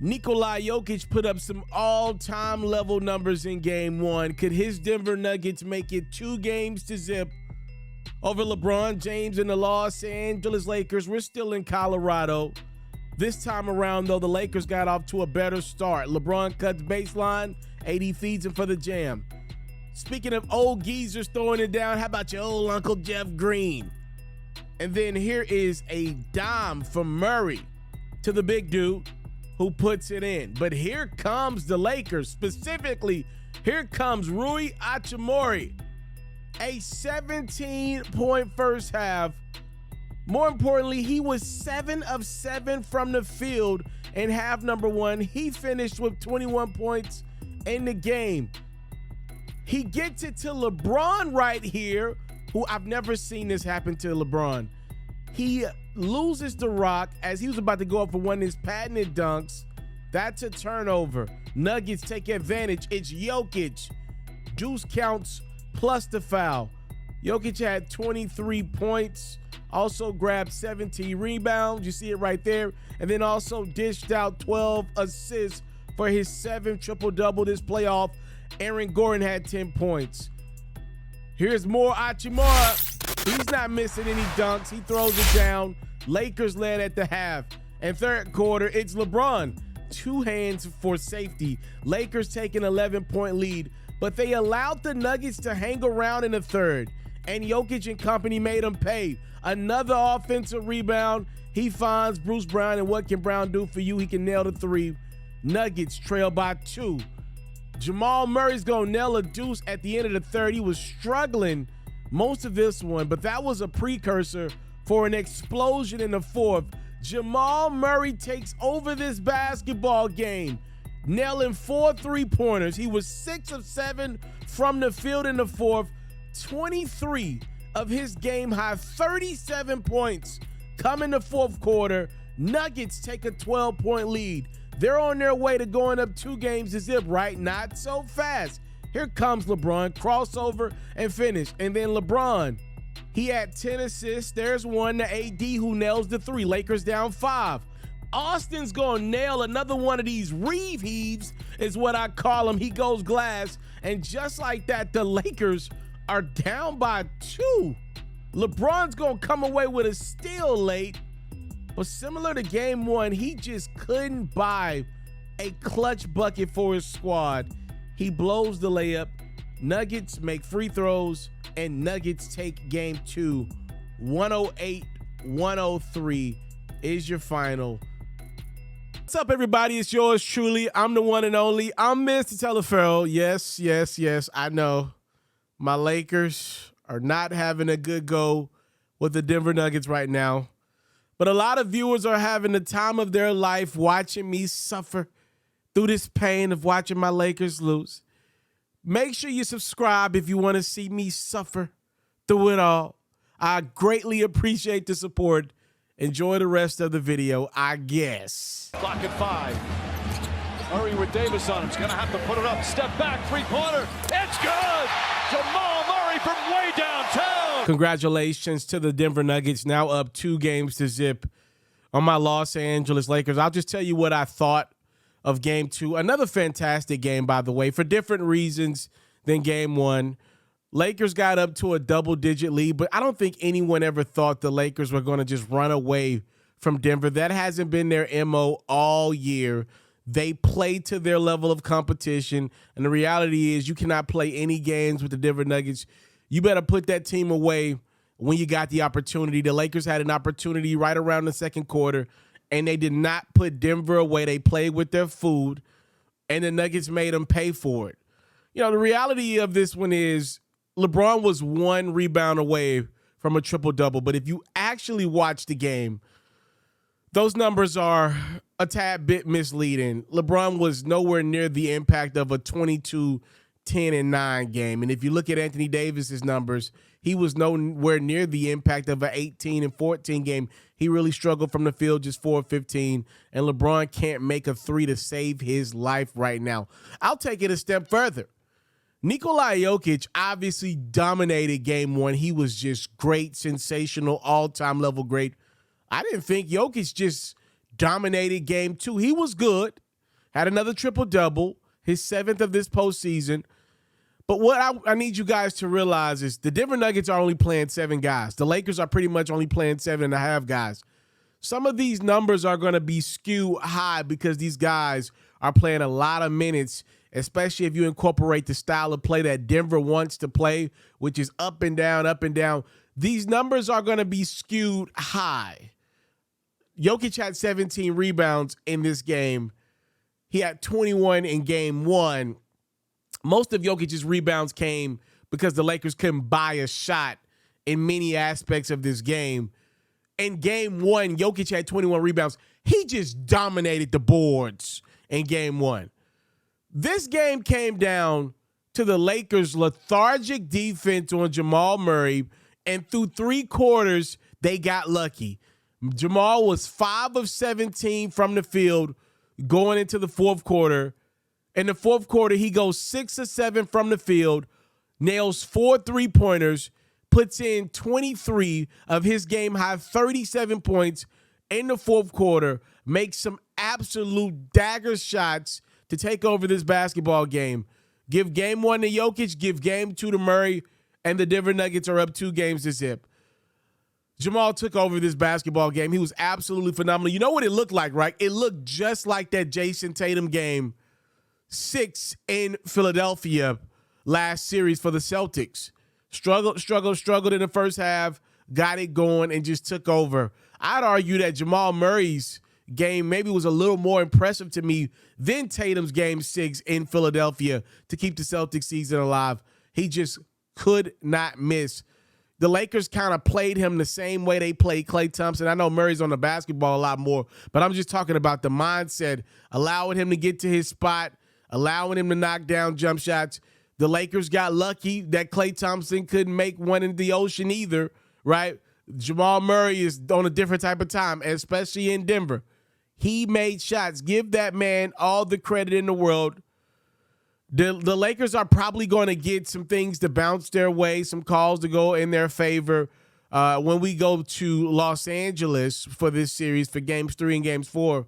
Nikola Jokic put up some all-time level numbers in game one. Could his Denver Nuggets make it 2-0 over LeBron James and the Los Angeles Lakers? We're still in Colorado. This time around, though, the Lakers got off to a better start. LeBron cuts baseline, AD feeds him for the jam. Speaking of old geezers throwing it down, how about your old Uncle Jeff Green? And then here is a dime from Murray to the big dude who puts it in. But here comes the Lakers. Specifically, here comes Rui Hachimura. A 17-point first half. More importantly, he was 7 of 7 from the field in half number one. He finished with 21 points in the game. He gets it to LeBron right here, who I've never seen this happen to LeBron. He loses the rock as he was about to go up for one of his patented dunks. That's a turnover. Nuggets take advantage. It's Jokic. Deuce counts plus the foul. Jokic had 23 points, also grabbed 17 rebounds. You see it right there. And then also dished out 12 assists for his 7th triple-double this playoff. Aaron Gordon had 10 points. Here's more Hachimura. He's not missing any dunks. He throws it down. Lakers led at the half. And third quarter, it's LeBron. 2 hands for safety. Lakers take an 11-point lead, but they allowed the Nuggets to hang around in the third. And Jokic and company made them pay. Another offensive rebound. He finds Bruce Brown, and what can Brown do for you? He can nail the 3. Nuggets trail by 2. Jamal Murray's going to nail a deuce at the end of the third. He was struggling most of this one, but that was a precursor for an explosion in the fourth. Jamal Murray takes over this basketball game, nailing 4 3-pointers. He was 6 of 7 from the field in the fourth. 23 of his game high, 37 points come in the fourth quarter. Nuggets take a 12-point lead. They're on their way to going up 2-0, right? Not so fast. Here comes LeBron, crossover and finish. And then LeBron, he had 10 assists. There's one to AD who nails the 3. Lakers down 5. Austin's going to nail another one of these Reeve heaves is what I call him. He goes glass. And just like that, the Lakers are down by 2. LeBron's going to come away with a steal late. But similar to game one, he just couldn't buy a clutch bucket for his squad. He blows the layup. Nuggets make free throws, and Nuggets take game 2. 108-103 is your final. What's up, everybody? It's yours truly. I'm the one and only. I'm Mr. FERRO. Yes, I know. My Lakers are not having a good go with the Denver Nuggets right now. But a lot of viewers are having the time of their life watching me suffer through this pain of watching my Lakers lose. Make sure you subscribe if you want to see me suffer through it all. I greatly appreciate the support. Enjoy the rest of the video, I guess. Clock at 5. Murray with Davis on him. He's going to have to put it up. Step back, 3-pointer. It's good! Jamal Murray from way downtown. Congratulations to the Denver Nuggets, now up 2-0 on my Los Angeles Lakers. I'll just tell you what I thought of game 2. Another fantastic game, by the way, for different reasons than game 1. Lakers got up to a double-digit lead, but I don't think anyone ever thought the Lakers were going to just run away from Denver. That hasn't been their MO all year. They play to their level of competition, and the reality is you cannot play any games with the Denver Nuggets. You better put that team away when you got the opportunity. The Lakers had an opportunity right around the second quarter, and they did not put Denver away. They played with their food, and the Nuggets made them pay for it. You know, the reality of this one is LeBron was 1 rebound away from a triple-double, but if you actually watch the game, those numbers are a tad bit misleading. LeBron was nowhere near the impact of a 22 10-9 game. And if you look at Anthony Davis's numbers, he was nowhere near the impact of an 18-14 game. He really struggled from the field, just 4 of 15. And LeBron can't make a 3 to save his life right now. I'll take it a step further. Nikola Jokic obviously dominated game 1. He was just great, sensational, all-time level great. I didn't think Jokic just dominated game 2. He was good. had another triple-double, his 7th of this postseason. But what I need you guys to realize is the Denver Nuggets are only playing 7 guys. The Lakers are pretty much only playing 7.5 guys. Some of these numbers are going to be skewed high because these guys are playing a lot of minutes, especially if you incorporate the style of play that Denver wants to play, which is up and down, up and down. These numbers are going to be skewed high. Jokic had 17 rebounds in this game. He had 21 in game 1. Most of Jokic's rebounds came because the Lakers couldn't buy a shot in many aspects of this game. In game 1, Jokic had 21 rebounds. He just dominated the boards in game 1. This game came down to the Lakers' lethargic defense on Jamal Murray, and through 3 quarters, they got lucky. Jamal was 5 of 17 from the field going into the 4th quarter. In the 4th quarter, he goes 6 of 7 from the field, nails 4 3-pointers, puts in 23 of his game-high 37 points in the 4th quarter, makes some absolute dagger shots to take over this basketball game. Give game 1 to Jokic, give game 2 to Murray, and the Denver Nuggets are up 2 games to zip. Jamal took over this basketball game. He was absolutely phenomenal. You know what it looked like, right? It looked just like that Jason Tatum game 6 in Philadelphia last series for the Celtics. Struggled in the first half, got it going, and just took over. I'd argue that Jamal Murray's game maybe was a little more impressive to me than Tatum's game 6 in Philadelphia to keep the Celtics season alive. He just could not miss. The Lakers kind of played him the same way they played Klay Thompson. I know Murray's on the basketball a lot more, but I'm just talking about the mindset, allowing him to get to his spot, allowing him to knock down jump shots. The Lakers got lucky that Klay Thompson couldn't make one in the ocean either, right? Jamal Murray is on a different type of time, especially in Denver. He made shots. Give that man all the credit in the world. The Lakers are probably going to get some things to bounce their way, some calls to go in their favor when we go to Los Angeles for this series for games 3 and games 4.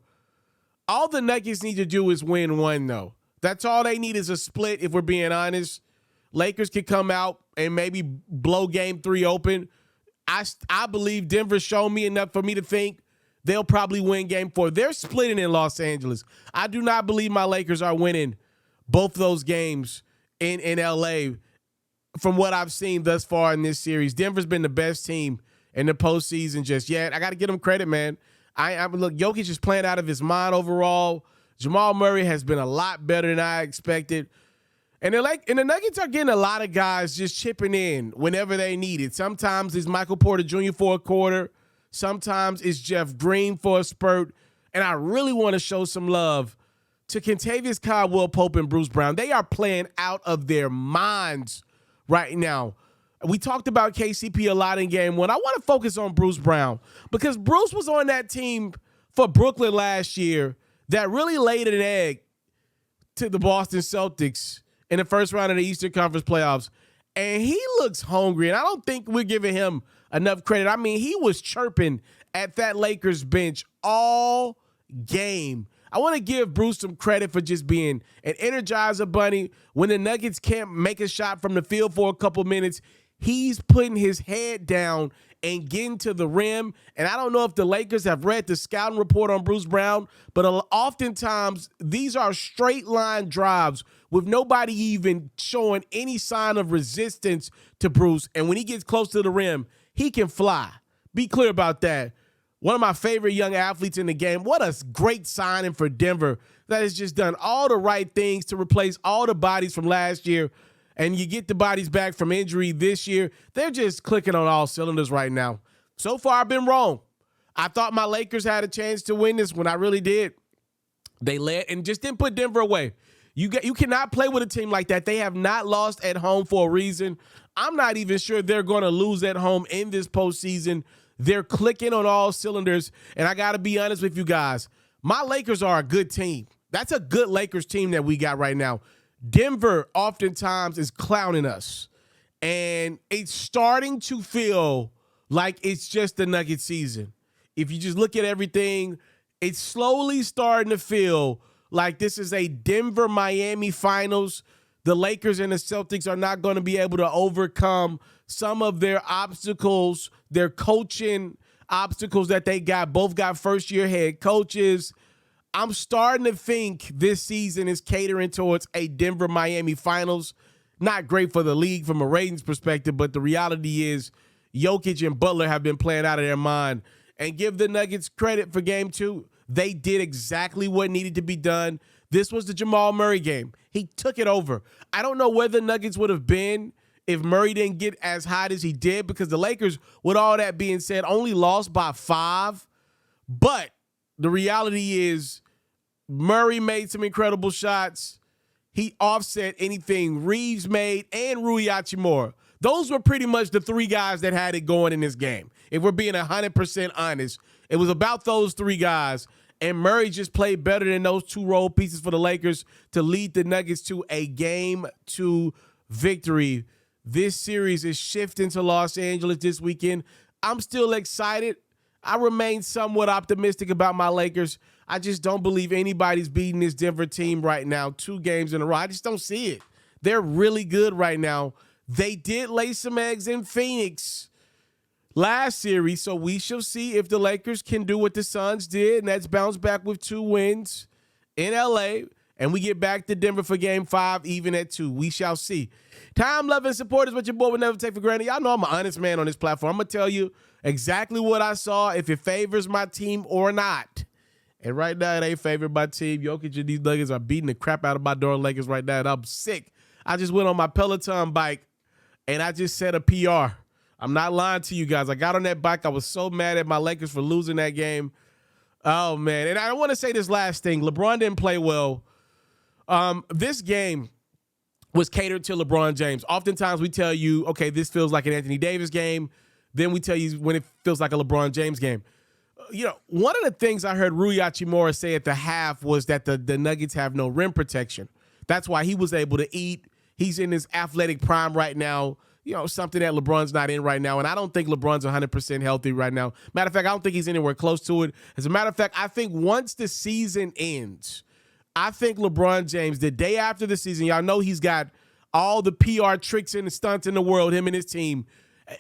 All the Nuggets need to do is win 1, though. That's all they need is a split, if we're being honest. Lakers could come out and maybe blow game 3 open. I believe Denver showed me enough for me to think they'll probably win game 4. They're splitting in Los Angeles. I do not believe my Lakers are winning both those games in L.A. from what I've seen thus far in this series. Denver's been the best team in the postseason just yet. I got to give them credit, man. Look, Jokic is playing out of his mind overall. Jamal Murray has been a lot better than I expected. And the Nuggets are getting a lot of guys just chipping in whenever they need it. Sometimes it's Michael Porter Jr. for a quarter. Sometimes it's Jeff Green for a spurt. And I really want to show some love to Kentavious Caldwell Pope and Bruce Brown. They are playing out of their minds right now. We talked about KCP a lot in game 1. I want to focus on Bruce Brown because Bruce was on that team for Brooklyn last year that really laid an egg to the Boston Celtics in the first round of the Eastern Conference playoffs. And he looks hungry, and I don't think we're giving him enough credit. I mean, he was chirping at that Lakers bench all game. I want to give Bruce some credit for just being an energizer bunny. When the Nuggets can't make a shot from the field for a couple minutes, he's putting his head down and getting to the rim. And I don't know if the Lakers have read the scouting report on Bruce Brown, but oftentimes these are straight line drives with nobody even showing any sign of resistance to Bruce. And when he gets close to the rim, he can fly. Be clear about that. One of my favorite young athletes in the game. What a great signing for Denver that has just done all the right things to replace all the bodies from last year. And you get the bodies back from injury this year. They're just clicking on all cylinders right now. So far, I've been wrong. I thought my Lakers had a chance to win this one. I really did. They led and just didn't put Denver away. You cannot play with a team like that. They have not lost at home for a reason. I'm not even sure they're going to lose at home in this postseason. They're clicking on all cylinders. And I got to be honest with you guys. My Lakers are a good team. That's a good Lakers team that we got right now. Denver oftentimes is clowning us. And it's starting to feel like it's just the Nugget season. If you just look at everything, it's slowly starting to feel like this is a Denver-Miami finals. The Lakers and the Celtics are not going to be able to overcome some of their obstacles, their coaching obstacles that they got. Both got first-year head coaches. I'm starting to think this season is catering towards a Denver-Miami finals. Not great for the league from a ratings perspective, but the reality is Jokic and Butler have been playing out of their mind. And give the Nuggets credit for game 2. They did exactly what needed to be done. This was the Jamal Murray game. He took it over. I don't know where the Nuggets would have been if Murray didn't get as hot as he did, because the Lakers, with all that being said, only lost by 5. But the reality is Murray made some incredible shots. He offset anything Reeves made and Rui Hachimura. Those were pretty much the 3 guys that had it going in this game. If we're being 100% honest, it was about those 3 guys. And Murray just played better than those 2 role pieces for the Lakers to lead the Nuggets to a Game 2 victory. This series is shifting to Los Angeles this weekend. I'm still excited. I remain somewhat optimistic about my Lakers. I just don't believe anybody's beating this Denver team right now 2 games in a row. I just don't see it. They're really good right now. They did lay some eggs in Phoenix last series, so we shall see if the Lakers can do what the Suns did, and that's bounce back with 2 wins in L.A., and we get back to Denver for Game 5, even at 2. We shall see. Time, love, and support is what your boy would never take for granted. Y'all know I'm an honest man on this platform. I'm going to tell you exactly what I saw, if it favors my team or not. And right now, it ain't favored my team. Jokic and these Nuggets are beating the crap out of my darn Lakers right now, and I'm sick. I just went on my Peloton bike, and I just set a PR. I'm not lying to you guys. I got on that bike. I was so mad at my Lakers for losing that game. Oh, man. And I want to say this last thing. LeBron didn't play well. This game was catered to LeBron James. Oftentimes we tell you, okay, this feels like an Anthony Davis game. Then we tell you when it feels like a LeBron James game. One of the things I heard Rui Hachimura say at the half was that the Nuggets have no rim protection. That's why he was able to eat. He's in his athletic prime right now. Something that LeBron's not in right now. And I don't think LeBron's 100% healthy right now. Matter of fact, I don't think he's anywhere close to it. As a matter of fact, I think once the season ends, I think LeBron James, the day after the season, y'all know he's got all the PR tricks and the stunts in the world, him and his team.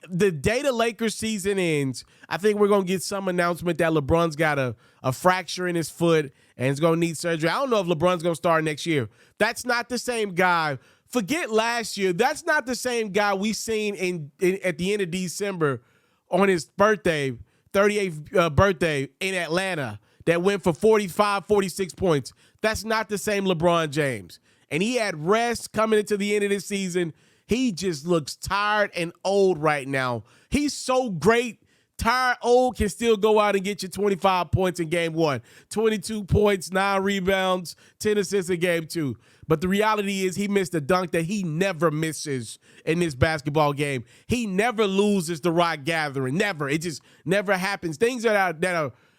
The day the Lakers season ends, I think we're going to get some announcement that LeBron's got a fracture in his foot and is going to need surgery. I don't know if LeBron's going to start next year. That's not the same guy. Forget last year. That's not the same guy we seen at the end of December on his birthday, 38th birthday in Atlanta, that went for 45, 46 points. That's not the same LeBron James. And he had rest coming into the end of the season. He just looks tired and old right now. He's so great. Tired, old, can still go out and get you 25 points in game 1, 22 points, 9 rebounds, 10 assists in game 2. But the reality is he missed a dunk that he never misses in this basketball game. He never loses the rock gathering. Never. It just never happens. Things that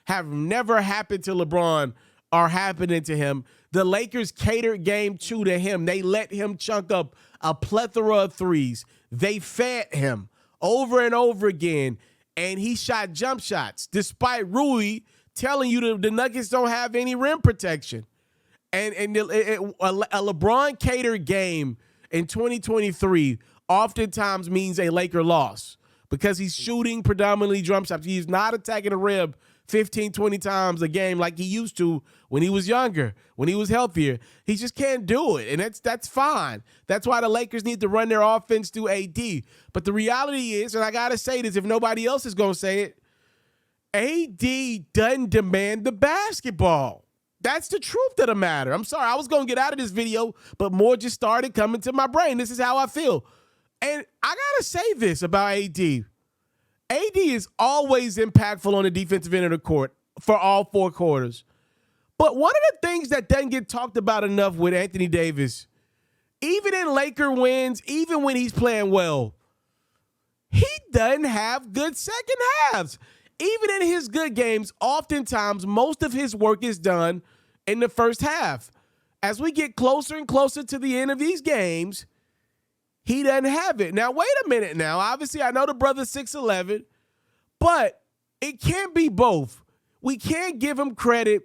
have never happened to LeBron are happening to him. The Lakers catered game 2 to him. They let him chunk up a plethora of threes. They fed him over and over again, and he shot jump shots, despite Rui telling you the Nuggets don't have any rim protection. And a LeBron catered game in 2023 oftentimes means a Laker loss because he's shooting predominantly jump shots. He's not attacking the rim 15, 20 times a game like he used to when he was younger, when he was healthier. He just can't do it, and that's fine. That's why the Lakers need to run their offense through AD. But the reality is, and I got to say this if nobody else is going to say it, AD doesn't demand the basketball. That's the truth of the matter. I'm sorry. I was going to get out of this video, but more just started coming to my brain. This is how I feel. And I got to say this about AD. AD is always impactful on the defensive end of the court for all 4 quarters. But one of the things that doesn't get talked about enough with Anthony Davis, even in Laker wins, even when he's playing well, he doesn't have good second halves. Even in his good games, oftentimes, most of his work is done in the first half. As we get closer and closer to the end of these games, he doesn't have it. Now, wait a minute now. Obviously, I know the brother's 6'11", but it can't be both. We can't give him credit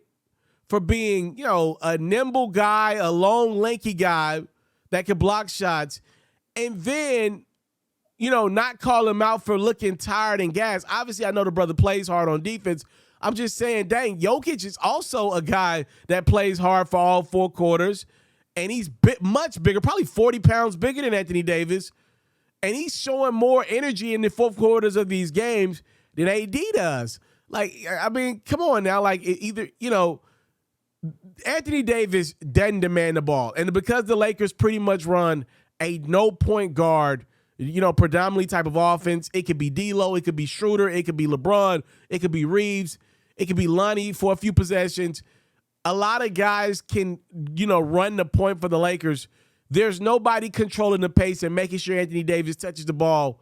for being, a nimble guy, a long, lanky guy that can block shots, and then, not call him out for looking tired and gassed. Obviously, I know the brother plays hard on defense. I'm just saying, dang, Jokic is also a guy that plays hard for all 4 quarters, and he's much bigger, probably 40 pounds bigger than Anthony Davis, and he's showing more energy in the 4th quarters of these games than AD does. Like, I mean, come on now. Like, either, Anthony Davis doesn't demand the ball, and because the Lakers pretty much run a no-point guard, predominantly type of offense. It could be D'Lo, it could be Schroeder, it could be LeBron, it could be Reeves, it could be Lonnie for a few possessions. A lot of guys can, run the point for the Lakers. There's nobody controlling the pace and making sure Anthony Davis touches the ball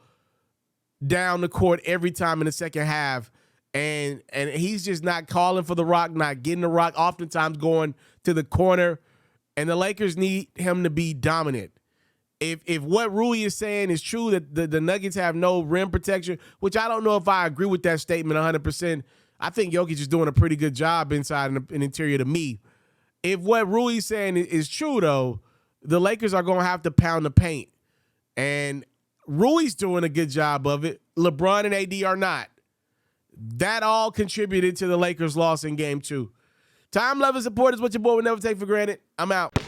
down the court every time in the second half. And he's just not calling for the rock, not getting the rock, oftentimes going to the corner. And the Lakers need him to be dominant. If what Rui is saying is true, that the Nuggets have no rim protection, which I don't know if I agree with that statement 100%. I think Jokic is doing a pretty good job inside and interior to me. If what Rui is saying is true, though, the Lakers are going to have to pound the paint. And Rui's doing a good job of it. LeBron and AD are not. That all contributed to the Lakers' loss in Game 2. Time, love, and support is what your boy would never take for granted. I'm out.